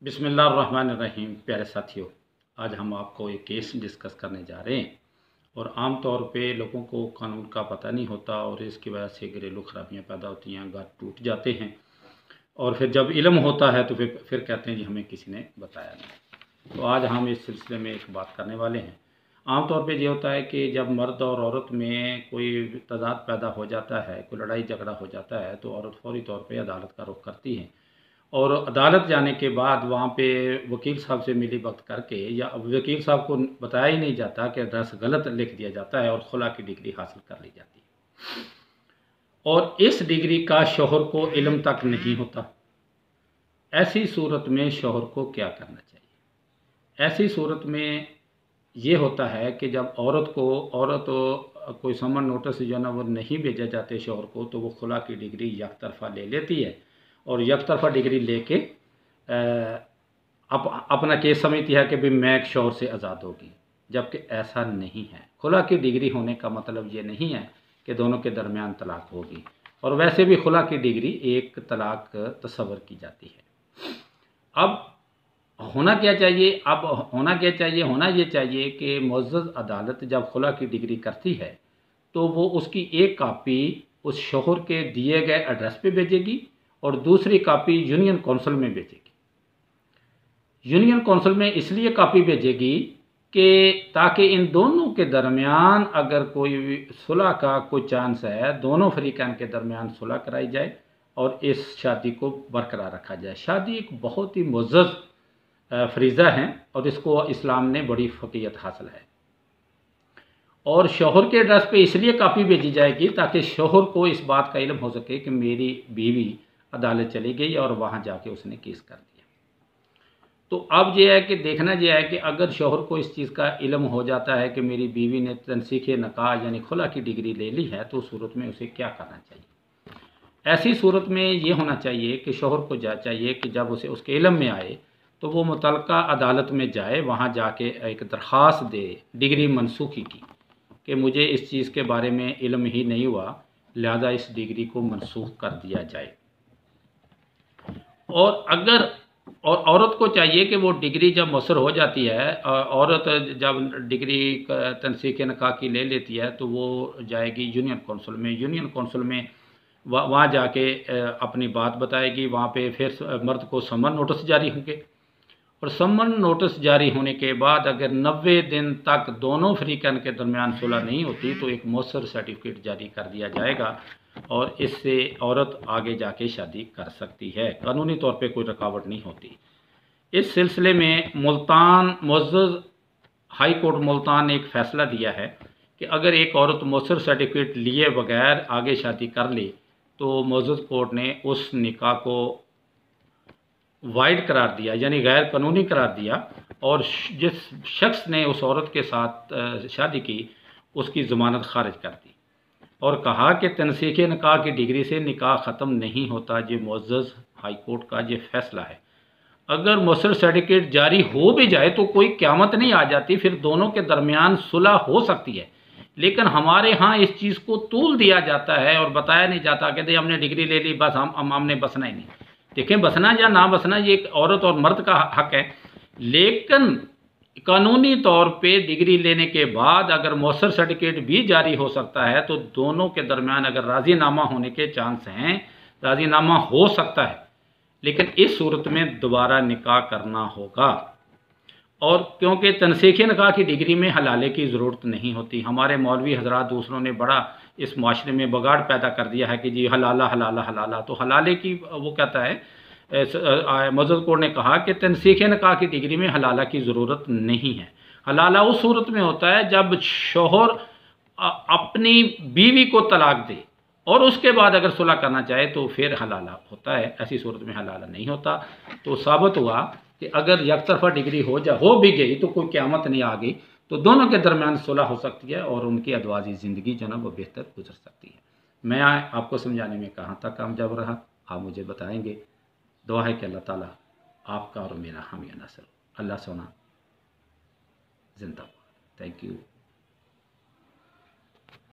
बिस्मिल्लाहिर्रहमानिर्रहीम। प्यारे साथियों, आज हम आपको एक केस डिस्कस करने जा रहे हैं। और आम तौर पे लोगों को कानून का पता नहीं होता और इसकी वजह से घरेलू खराबियां पैदा होती हैं, घर टूट जाते हैं। और फिर जब इल्म होता है तो फिर कहते हैं जी हमें किसी ने बताया नहीं। तो आज हम इस सिलसिले में एक बात करने वाले हैं। आम तौर पे ये होता है कि जब मर्द और औरत में कोई तज़ाद पैदा हो जाता है, कोई लड़ाई झगड़ा हो जाता है, तो औरत फौरी तौर पे अदालत का रुख करती है। और अदालत जाने के बाद वहाँ पे वकील साहब से मिली-भगत करके, या वकील साहब को बताया ही नहीं जाता कि एड्रेस गलत लिख दिया जाता है और खुला की डिग्री हासिल कर ली जाती है। और इस डिग्री का शौहर को इल्म तक नहीं होता। ऐसी सूरत में शौहर को क्या करना चाहिए? ऐसी सूरत में ये होता है कि जब औरत कोई समन नोटिस जो है ना वो नहीं भेजे जाते शौहर को, तो वो खुला की डिग्री यकतरफ़ा ले लेती है और यकतरफ़ा डिग्री लेके अपना केस समझती है कि भाई मैं एक शौहर से आज़ाद होगी, जबकि ऐसा नहीं है। खुला की डिग्री होने का मतलब ये नहीं है कि दोनों के दरमियान तलाक होगी। और वैसे भी खुला की डिग्री एक तलाक तस्वर की जाती है। अब होना क्या चाहिए? होना ये चाहिए कि मुअज़्ज़ज़ अदालत जब खुला की डिग्री करती है तो वो उसकी एक कापी उस शौहर के दिए गए एड्रेस पे भेजेगी और दूसरी कापी यूनियन कौंसिल में भेजेगी। यूनियन कौंसिल में इसलिए कापी भेजेगी कि ताकि इन दोनों के दरमियान अगर कोई सुलह का कोई चांस है, दोनों फरीकैन के दरमियान सुलह कराई जाए और इस शादी को बरकरार रखा जाए। शादी एक बहुत ही मुअज़्ज़ज़ फरीज़ा है और इसको इस्लाम ने बड़ी फ़क़ीहत हासिल है। और शौहर के एड्रेस पे इसलिए कापी भेजी जाएगी ताकि शौहर को इस बात का इल्म हो सके कि मेरी बीवी अदालत चली गई और वहाँ जाके उसने केस कर दिया। तो अब ये है कि देखना ये है कि अगर शौहर को इस चीज़ का इल्म हो जाता है कि मेरी बीवी ने तनसीखे निकाह यानी खुला की डिग्री ले ली है, तो उस सूरत में उसे क्या करना चाहिए? ऐसी सूरत में ये होना चाहिए कि शौहर को चाहिए कि जब उसे उसके इल्म में आए तो वो मुतल्लका अदालत में जाए, वहाँ जाके एक दरख्वास्त दे डिग्री मनसूखी की कि मुझे इस चीज़ के बारे में इल्म ही नहीं हुआ, लिहाजा इस डिग्री को मनसूख कर दिया जाए। और औरत को चाहिए कि वो डिग्री जब मुअस्सर हो जाती है, औरत जब डिग्री तनसीख निकाह की ले लेती है तो वो जाएगी यूनियन कौंसिल में। यूनियन कौंसिल में वहाँ जाके अपनी बात बताएगी। वहाँ पे फिर मर्द को समन नोटिस जारी होंगे और समन नोटिस जारी होने के बाद अगर 90 दिन तक दोनों फरीकैन के दरमियान सुलह नहीं होती तो एक मुअस्सर सर्टिफिकेट जारी कर दिया जाएगा और इससे औरत आगे जाके शादी कर सकती है। कानूनी तौर पे कोई रुकावट नहीं होती। इस सिलसिले में मुअज़्ज़ज़ हाई कोर्ट मुल्तान ने एक फ़ैसला दिया है कि अगर एक औरत मुअस्सर सर्टिफिकेट लिए बगैर आगे शादी कर ले तो मुअज़्ज़ज़ कोर्ट ने उस निकाह को वाइड करार दिया, यानी गैर कानूनी करार दिया। और जिस शख्स ने उस औरत के साथ शादी की उसकी ज़मानत खारिज कर दी और कहा कि तनसीख निकाह की डिग्री से निकाह ख़त्म नहीं होता। ये मुअज़्ज़ज़ हाई कोर्ट का ये फ़ैसला है। अगर मुअस्सर सर्टिफिकेट जारी हो भी जाए तो कोई क़यामत नहीं आ जाती, फिर दोनों के दरमियान सुलह हो सकती है। लेकिन हमारे यहाँ इस चीज़ को तूल दिया जाता है और बताया नहीं जाता कि हमने डिग्री ले ली, बस हमने बसना ही नहीं। देखें, बसना या ना बसना ये एक औरत और मर्द का हक है, लेकिन कानूनी तौर पे डिग्री लेने के बाद अगर मुअस्सर सर्टिफिकेट भी जारी हो सकता है तो दोनों के दरमियान अगर राज़ीनामा होने के चांस हैं, राज़ीनामा हो सकता है, लेकिन इस सूरत में दोबारा निकाह करना होगा। और क्योंकि तनसीख निकाह की डिग्री में हलाले की ज़रूरत नहीं होती। हमारे मौलवी हज़रात दूसरों ने बड़ा इस माशरे में बगाड़ पैदा कर दिया है कि जी हलाला हलाला हलाला, तो हलाले की वो कहता है मुअज़्ज़ज़ कोर्ट ने कहा कि तनसीख निकाह की डिग्री में हलाला की ज़रूरत नहीं है। हलाला उस सूरत में होता है जब शौहर अपनी बीवी को तलाक दे और उसके बाद अगर सुलह करना चाहे तो फिर हलाला होता है। ऐसी सूरत में हलाला नहीं होता। तो साबित हुआ कि अगर यकतरफ़ा डिग्री हो भी गई तो कोई क़यामत नहीं आ गई, तो दोनों के दरमियान सुलह हो सकती है और उनकी अदवाजी ज़िंदगी जो है ना वो बेहतर गुजर सकती है। मैं आपको समझाने में कहाँ तक कामयाब रहा, आप मुझे बताएंगे। दुआ है कि अल्लाह ताला आपका और मेरा हामी नस्ल अल्लाह सोना जिंदाबाद। Thank you.